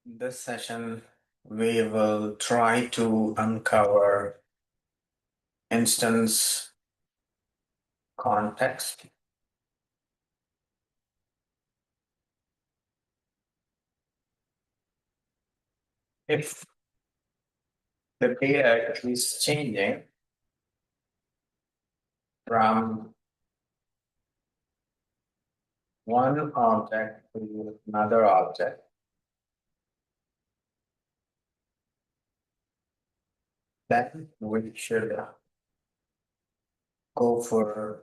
In this session, we will try to uncover instance context. If the data is changing from one object to another object, then we should go for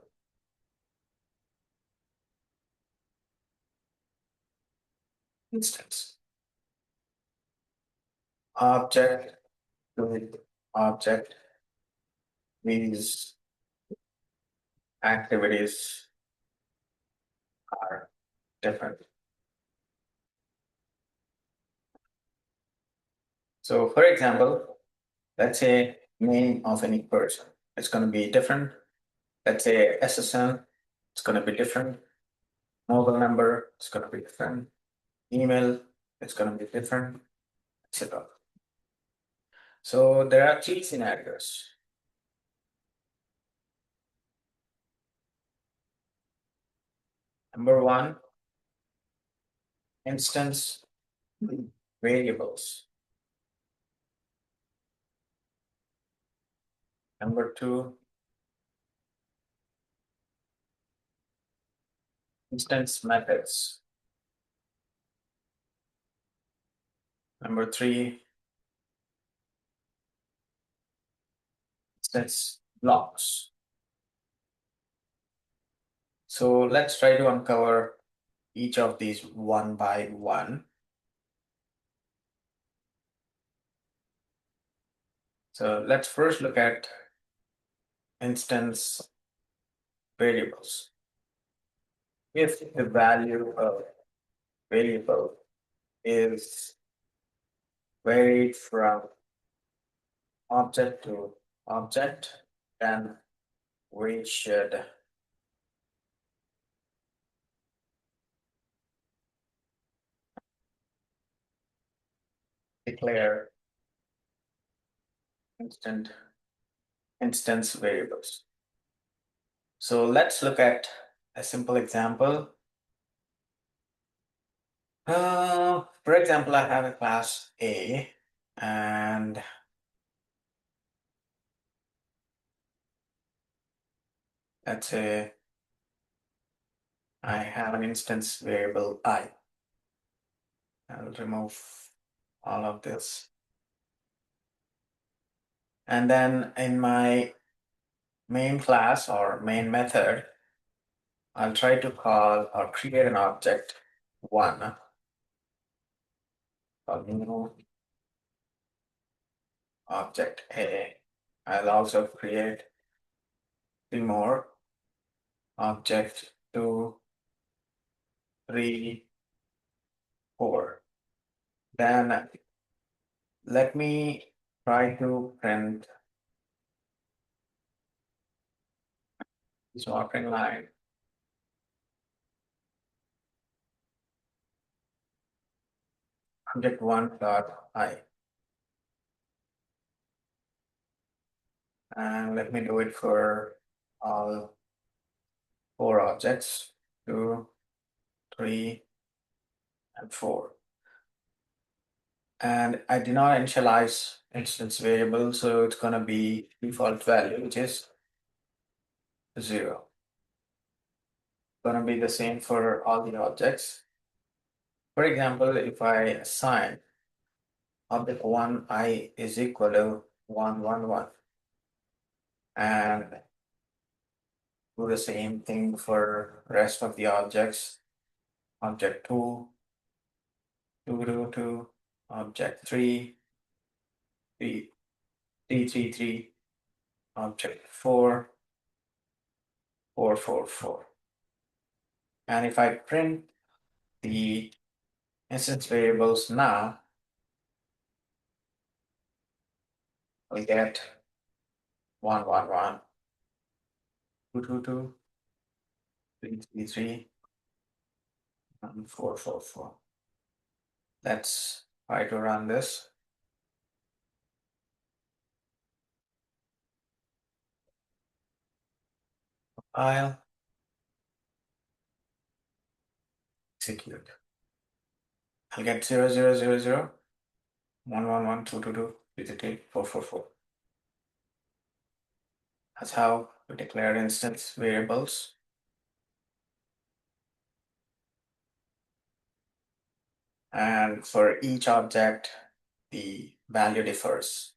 instance. Object to object, these activities are different. So, for example, let's say name of any person. It's going to be different. Let's say SSN, it's going to be different. Mobile number, it's going to be different. Email, it's going to be different, etc. So there are three scenarios. Number one, instance variables. Number two, instance methods. Number three, instance blocks. So let's try to uncover each of these one by one. So let's first look at instance variables. If the value of variable is varied from object to object, then we should declare instance variables. So let's look at a simple example. For example, I have a class A, and let's say I have an instance variable I. I'll remove all of this. And then in my main class or main method, I'll try to call or create an object one. Called new object A. I'll also create three more object 2, 3, 4. Then let me try to print this ordering line. Object one dot I. And let me do it for all 4 objects, 2, 3, and 4. And I did not initialize instance variable, so it's going to be default value, which is 0. Going to be the same for all the objects. For example, if I assign object 1 I is equal to 1, 1, 1, and do the same thing for rest of the objects. Object 2, 2, 2, 2, object 3, 3, 3, 3, 3, object 4, 4, 4, 4. And if I print the instance variables now, we get 1, 1, 1, 2, 2, 2, 3, 3, 3, and 4, 4, 4. Let's Try to run this. File. Execute. I'll get 0000 111 222 333 444. That's how we declare instance variables. And for each object, the value differs.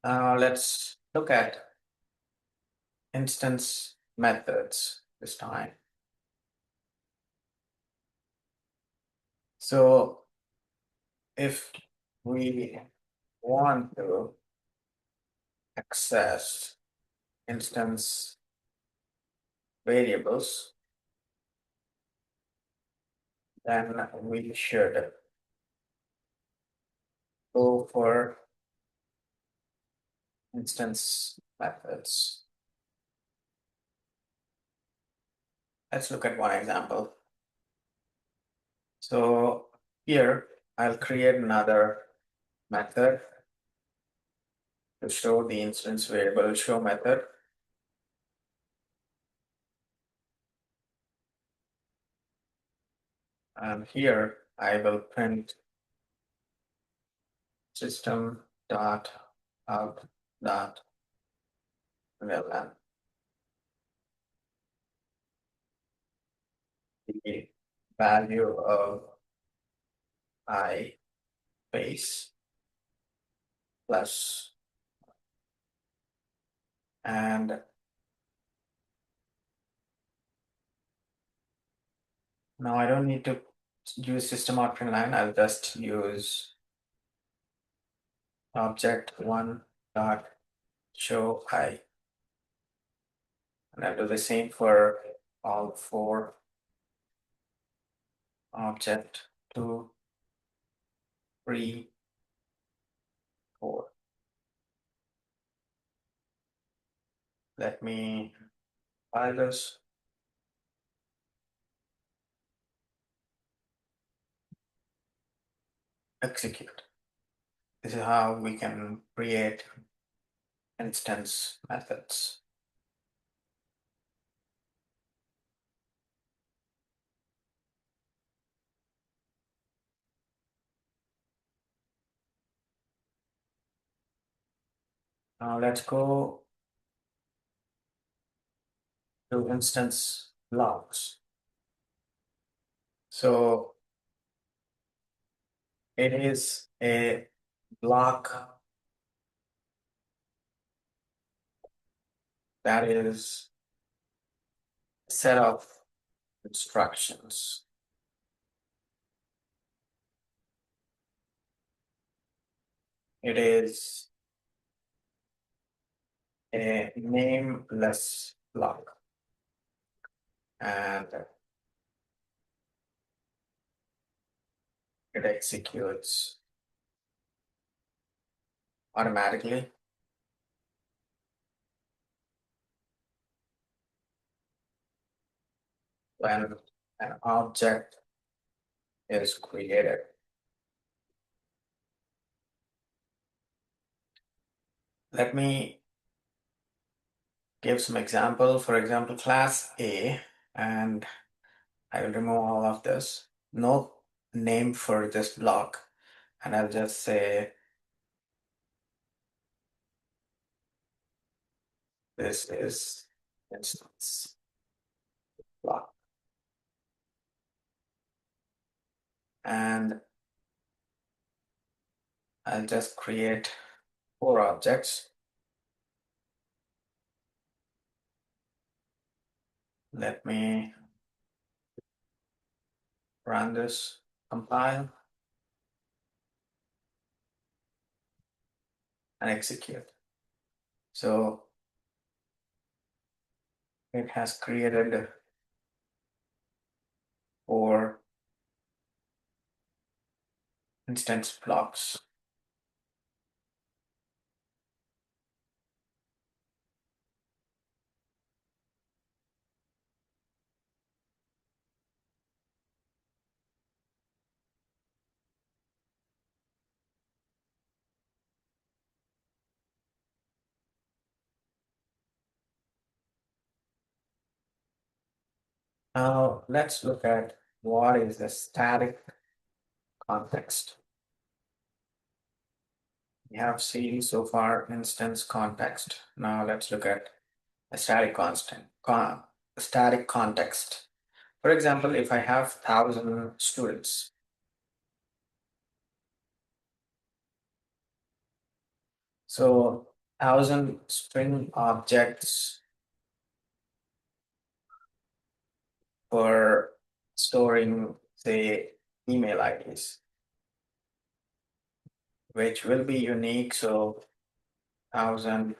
Now let's look at instance methods this time. So if we want to access instance variables, then we should go for instance methods. Let's look at one example. So here I'll create another method to show the instance variable show method. And here I will print system dot out dot println. The value of I base plus, and now I don't need to use system.println. I'll just use object one dot show I, and I'll do the same for all four. Object 2, 3, 4. Let me file this. Execute. This is how we can create instance methods. Now let's go to instance blocks. So it is a block that is a set of instructions. It is a nameless block, and it executes automatically when an object is created. Let me give some example. For example, class A, and I will remove all of this. No name for this block, and I'll just say this is instance block. And I'll just create 4 objects. Let me run this, compile, and execute. So it has created 4 instance blocks. Now let's look at what is the static context. We have seen so far instance context. Now let's look at a static context. For example, if I have 1,000 students, so 1,000 string objects for storing, say, email IDs, which will be unique. So 1,000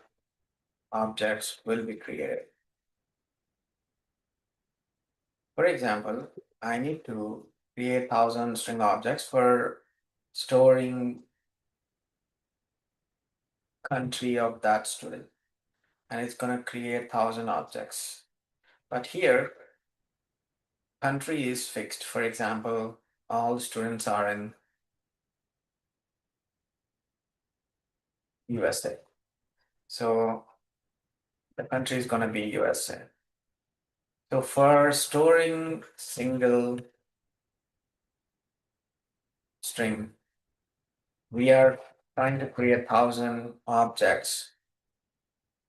objects will be created. For example, I need to create 1,000 string objects for storing country of that student, and it's going to create 1,000 objects. But here, country is fixed. For example, all students are in USA. So the country is going to be USA. So for storing single string, we are trying to create 1,000 objects,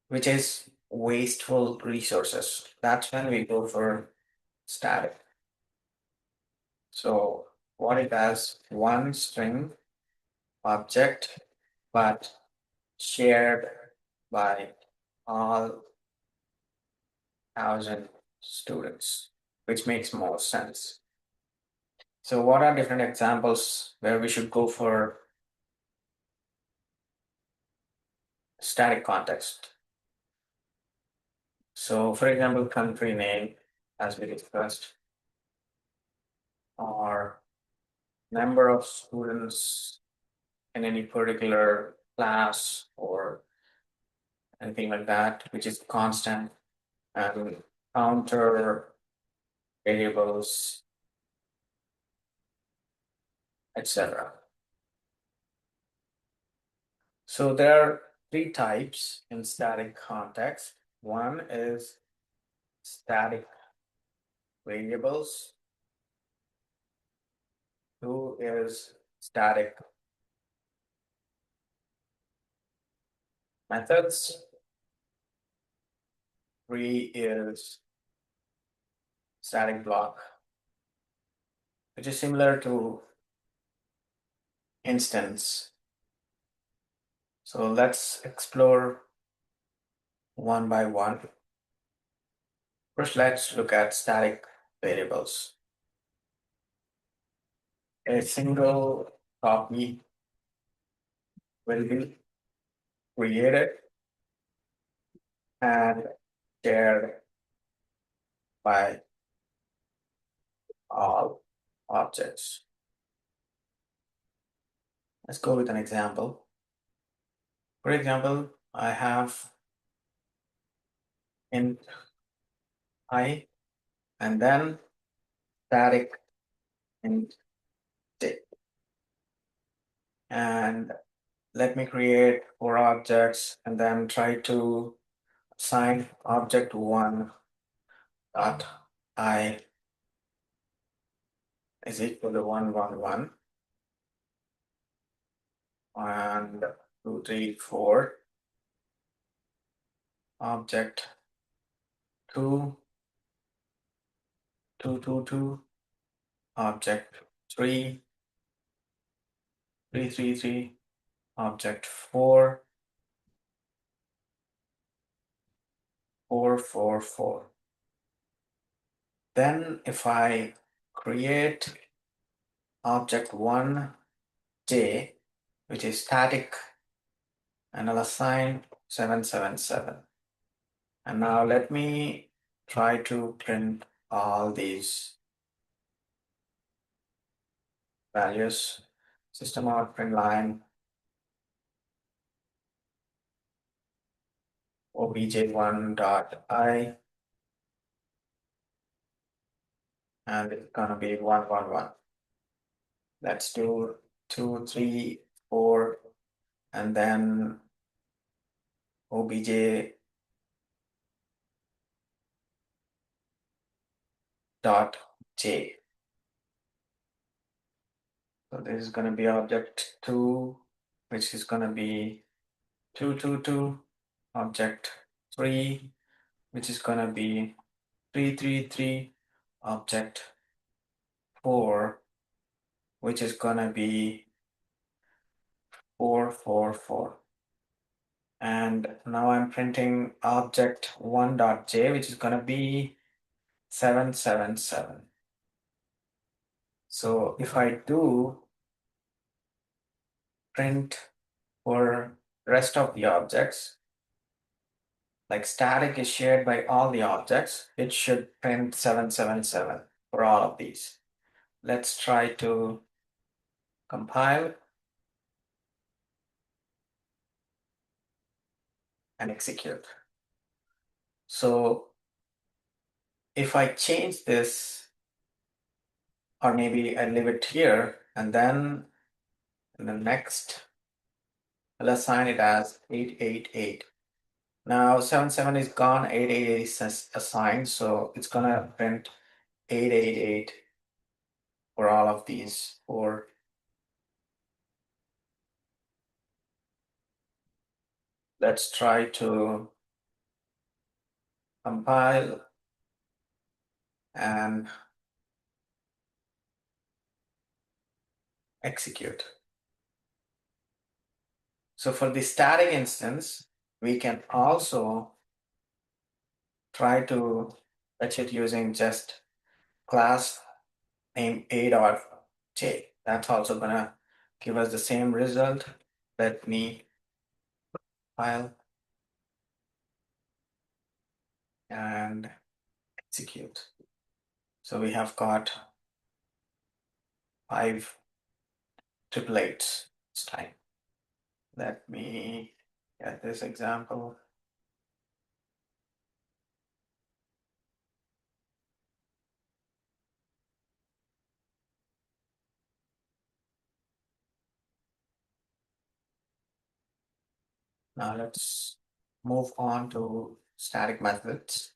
which is wasteful resources. That's when we go for static. So what it has, one string object, but shared by all 1,000 students, which makes more sense. So what are different examples where we should go for static context? So for example, country name, as we discussed, or number of students in any particular class or anything like that, which is constant, and counter variables, etc. So there are three types in static context. One is static variables. Two is static methods. Three is static block, which is similar to instance. So let's explore one by one. First, let's look at static variables. A single copy will be created and shared by all objects. Let's go with an example. For example, I have int I and then static int j. And let me create 4 objects and then try to assign object 1 dot I is equal to 1 1 1 and 2 3 4 object 2 2 2 2 object 3 3 3 3 object 4 4 4 4. Then if I create object 1 j, which is static, and I'll assign 7 7 7. And now let me try to print all these values. System out print line obj1 dot I, and it's gonna be 1 1 1. Let's do 2 3 4 and then obj dot j. So this is going to be object 2, which is going to be 222, object 3, which is going to be 333, object 4, which is going to be 444. And now I'm printing object 1.j, which is going to be 777. So if I do print for rest of the objects, like static is shared by all the objects, it should print 777 for all of these. Let's try to compile and execute. So if I change this, or maybe I leave it here, and then in the next, I'll assign it as 888. Now 77 is gone, 888 is assigned, so it's gonna print 888 for all of these four. Let's try to compile and execute. So for the static instance, we can also try to fetch it using just class name a.j. That's also gonna give us the same result. Let me file and execute. So we have got 5 triplets this time. Let me get this example. Now let's move on to static methods.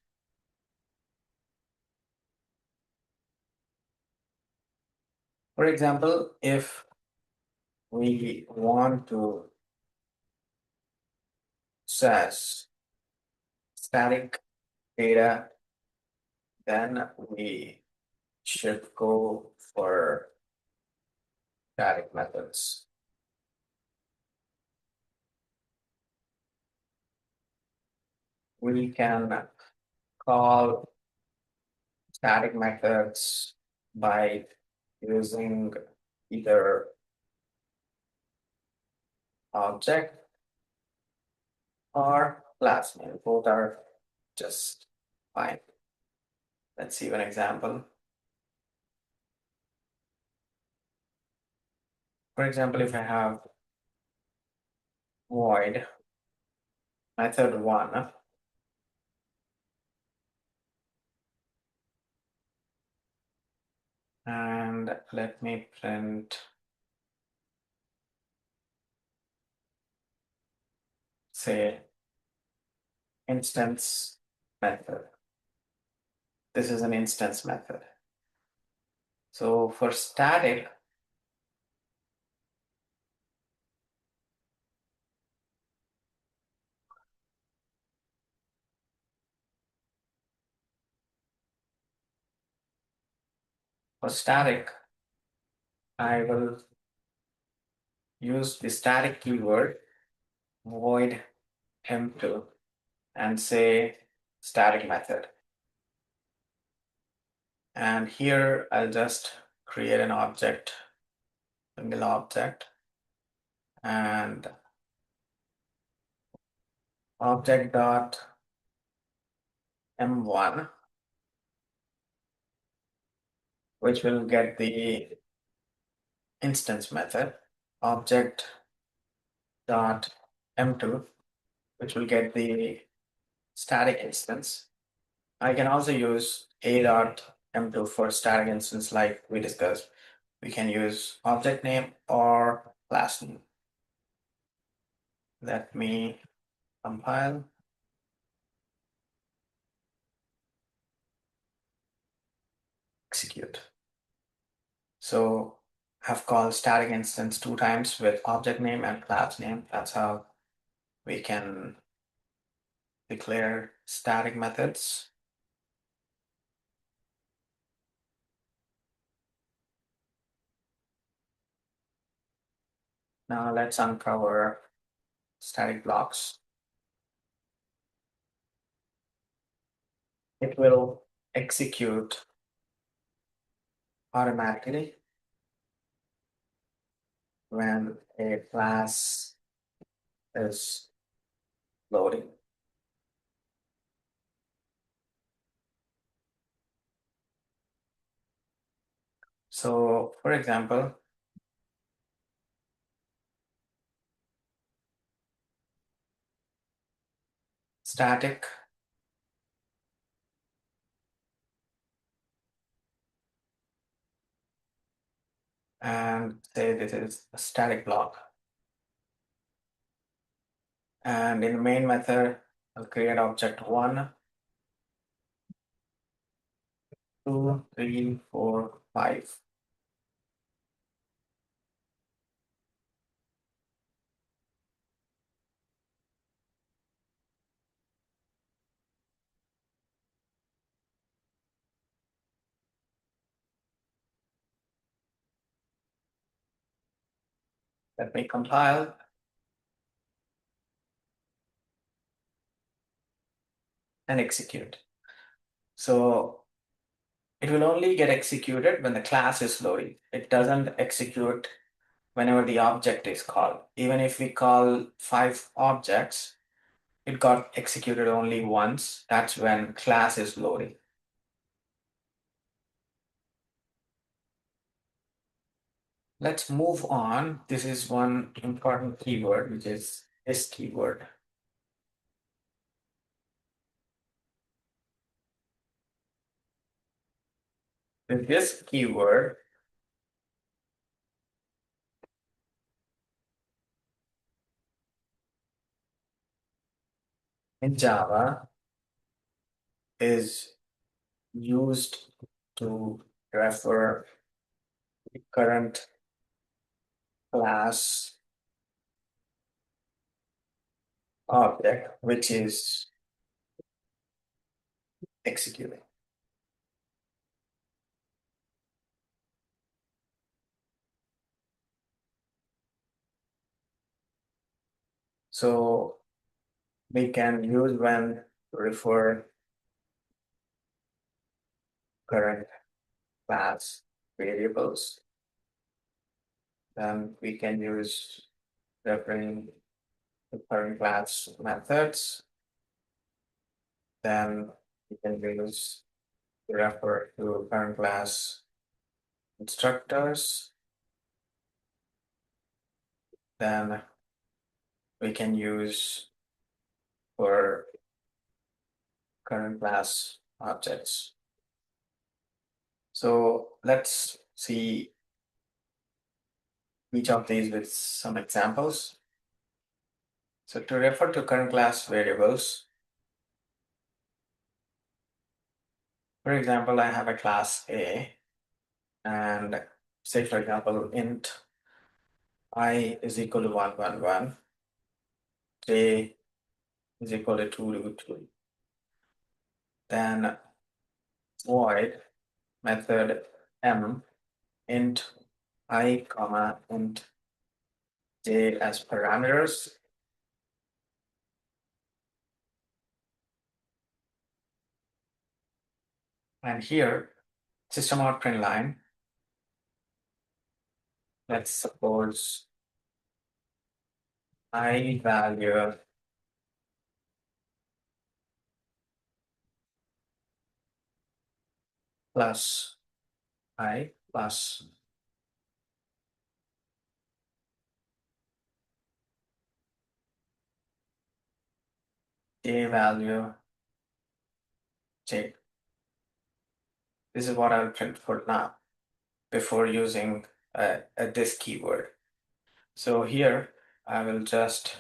For example, if we want to access static data, then we should go for static methods. We can call static methods by using either object or class name. Both are just fine. Let's see an example. For example, if I have void method 1, and let me print, say, instance method. This is an instance method. So for static, I will use the static keyword void m2 and say static method. And here I'll just create an object, single object, and object dot m1, which will get the instance method, object dot m2, which will get the static instance. I can also use a dot m2 for static instance like we discussed. We can use object name or class name. Let me compile. execute. So I've called static instance 2 times with object name and class name. That's how we can declare static methods. Now let's uncover static blocks. It will execute automatically when a class is loading. So for example, static and say this is a static block. And in the main method, I'll create object 1, 2, 3, 4, 5. Let me compile. And execute. So it will only get executed when the class is loading. It doesn't execute whenever the object is called. Even if we call 5 objects, it got executed only once. That's when class is loading. Let's move on. This is one important keyword, which is this keyword. With this keyword, in Java is used to refer the current class object which is executing. So we can use when to refer current class variables. Then we can use referring the current class methods. Then we can use refer to current class instructors. Then we can use for current class objects. So let's see each of these with some examples. So to refer to current class variables, for example, I have a class A and say, for example, int I is equal to 1, 1, 1, j is equal to 2, 2, 2. Then void method m int I comma int j as parameters. And here system out print line, let's suppose I value plus I plus j value j. This is what I'll print for now before using this keyword. So here I will just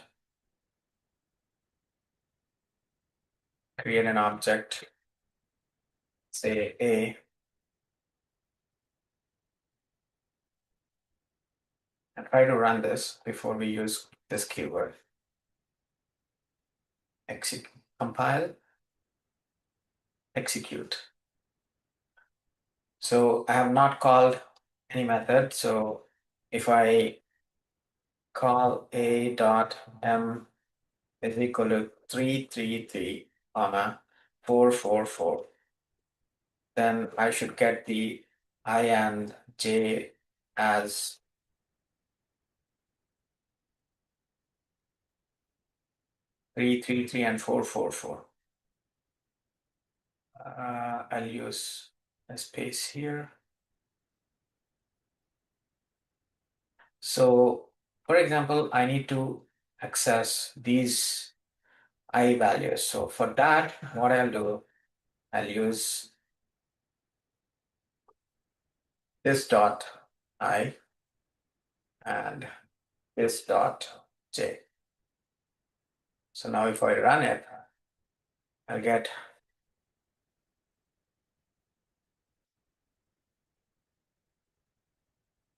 create an object, say A, and try to run this before we use this keyword. Compile, execute. So I have not called any method. So if I call a dot m is equal to 333, comma 444, then I should get the I and j as 333 and 444. I'll use a space here. So, for example, I need to access these I values. So for that, what I'll do, I'll use this dot I and this dot j. So now if I run it, I'll get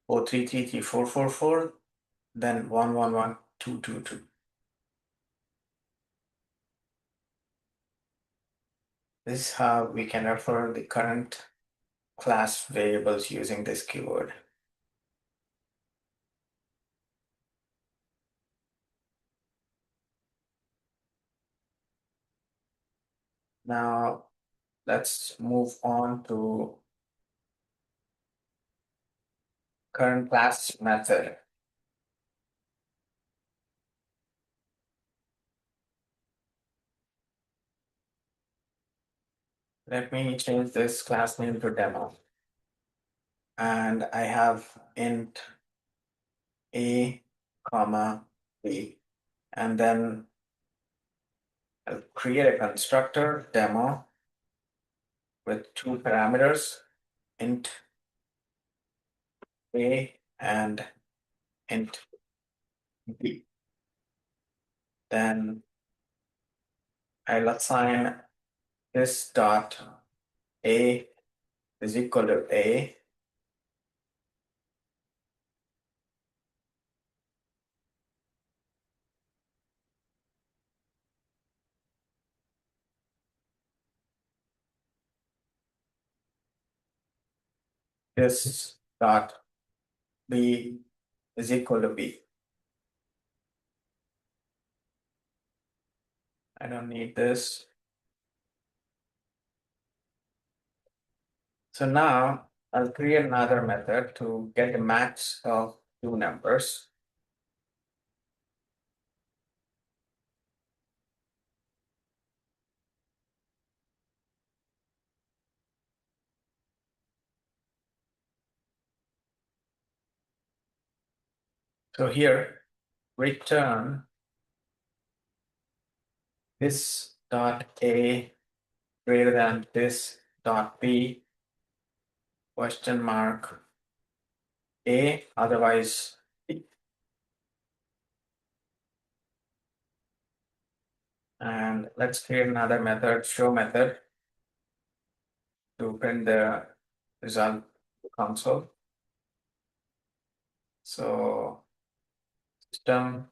O 333 444, then 111222. This is how we can refer the current class variables using this keyword. Now let's move on to current class method. Let me change this class name to demo. And I have int a, comma, b, and then I'll create a constructor demo with two parameters, int a and int b. Then I'll assign this dot a is equal to a, this dot b is equal to b. I don't need this. So now I'll create another method to get the max of two numbers. So here, return this dot a greater than this dot b, question mark a, otherwise b. And let's create another method, show method, to print the result console. So system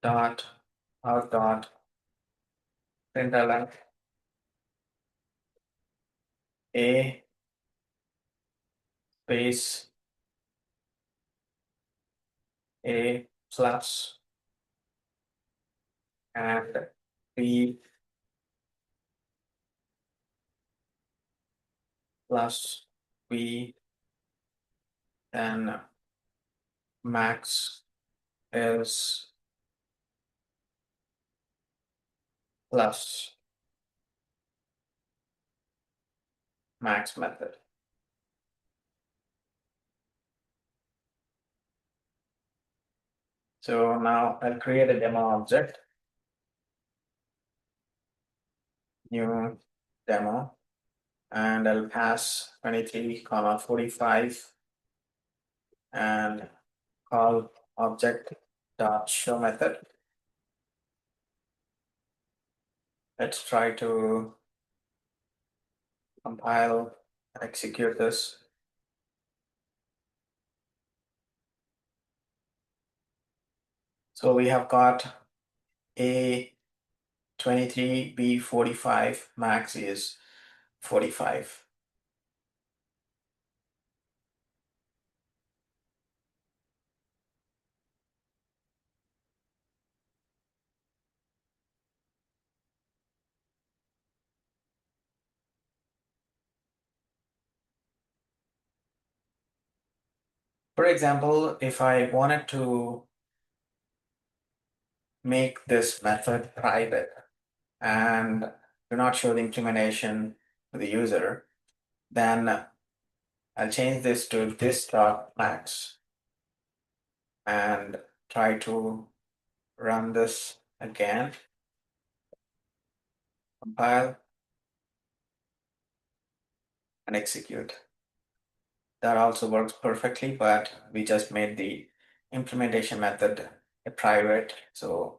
dot out dot println a space a plus and b plus b, then max is plus max method. So now I'll create a demo object, new demo, and I'll pass 23, comma 45 and call object dot show method. Let's try to compile, execute this. So we have got A23, B45, max is 45. For example, if I wanted to make this method private and do not show the implementation to the user, then I'll change this to this dot max and try to run this again, compile and execute. That also works perfectly, but we just made the implementation method a private, so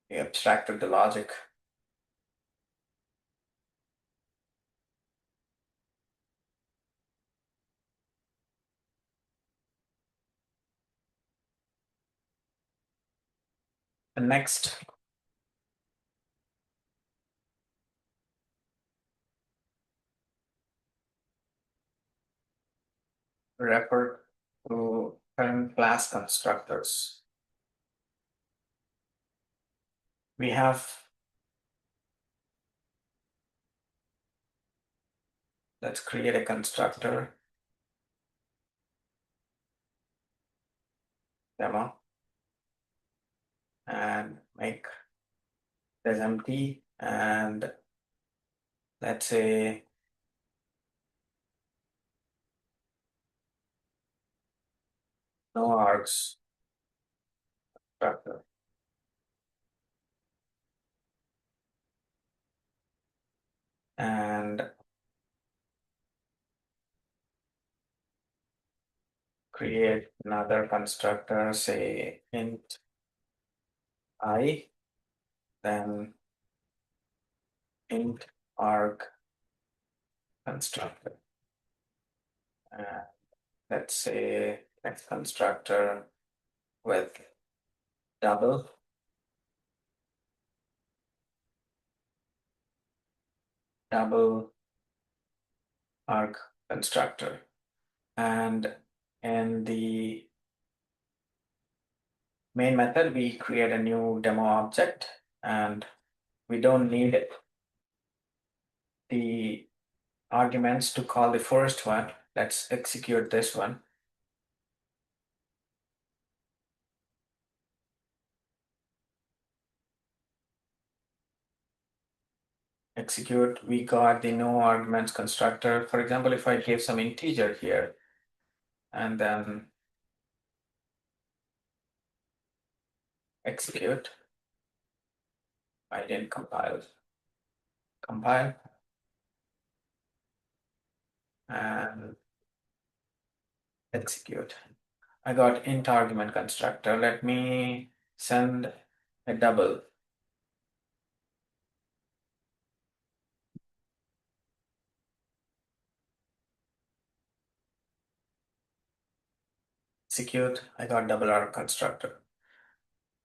we abstracted the logic. And next, refer to current class constructors. We have, let's create a constructor demo and make this empty, and let's say no args constructor. And create another constructor, say int I, then int arg constructor. And let's say next constructor with double arg constructor. And in the main method, we create a new demo object, and we don't need the arguments to call the first one. Let's execute this one. Execute, we got the no arguments constructor. For example, if I give some integer here and then execute, I didn't compile. Compile and execute. I got int argument constructor. Let me send a double. Execute, I got double arg constructor.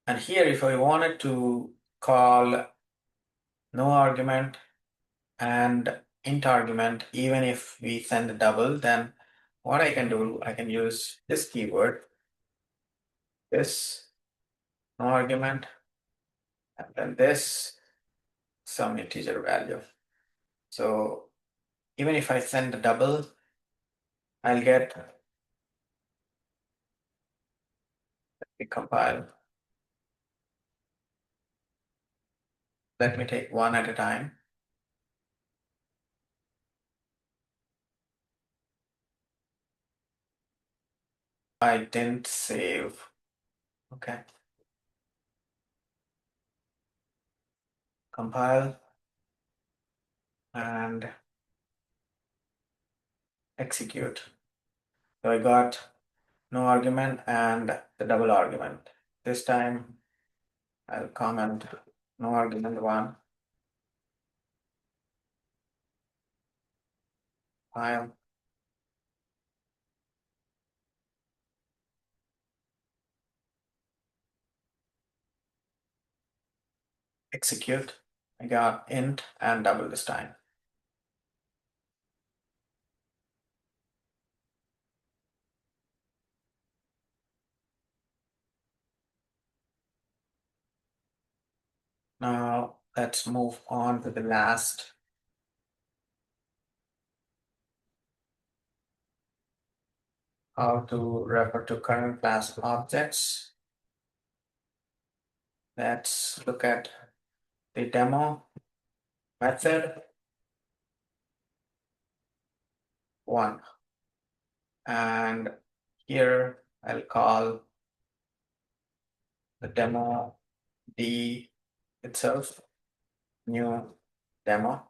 And here, if I wanted to call no argument and int argument, even if we send a double, then what I can do, I can use this keyword, this no argument, and then this some integer value. So even if I send a double, I'll get the compile. Let me take one at a time. I didn't save. Okay. Compile and execute. So I got no argument and the double argument. This time I'll comment no argument one. File. execute. I got int and double this time. Now let's move on to the last. How to refer to current class objects. Let's look at the demo method 1. And here I'll call the demo D itself, new demo.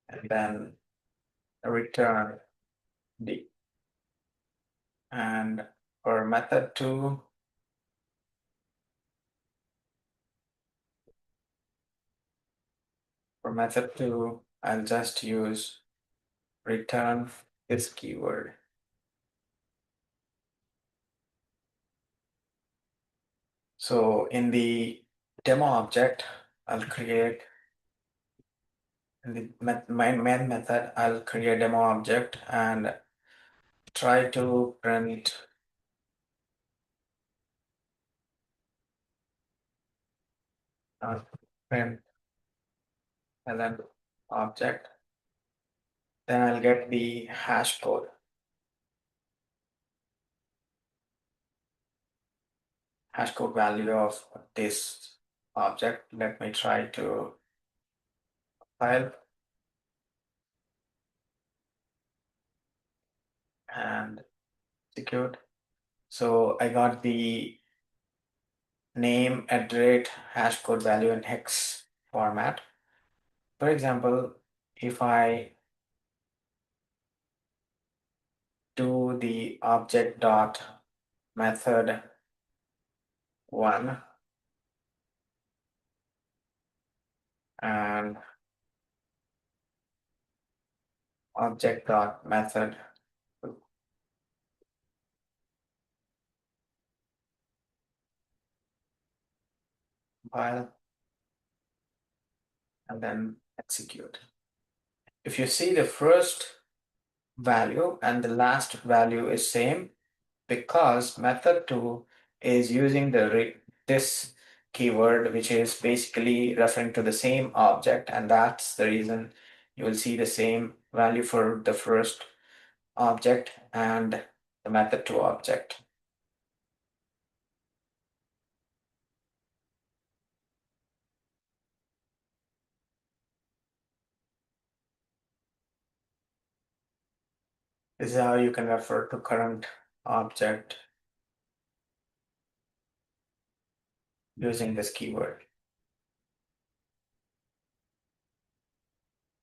And then return D. And for method 2, I'll just use return this keyword. So in the demo object, I'll create, in the main method, I'll create demo object and try to print print ln object. Then I'll get the hash code. Hash code value of this object. Let me try to file and execute. So I got the name at rate hash code value in hex format. For example, if I do the object dot method 1 and object dot method 2, file and then execute. If you see, the first value and the last value is same because method 2 is using this keyword, which is basically referring to the same object, and that's the reason you will see the same value for the first object and the method 2 object. This is how you can refer to current object using this keyword.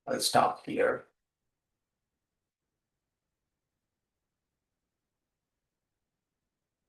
I'll stop here.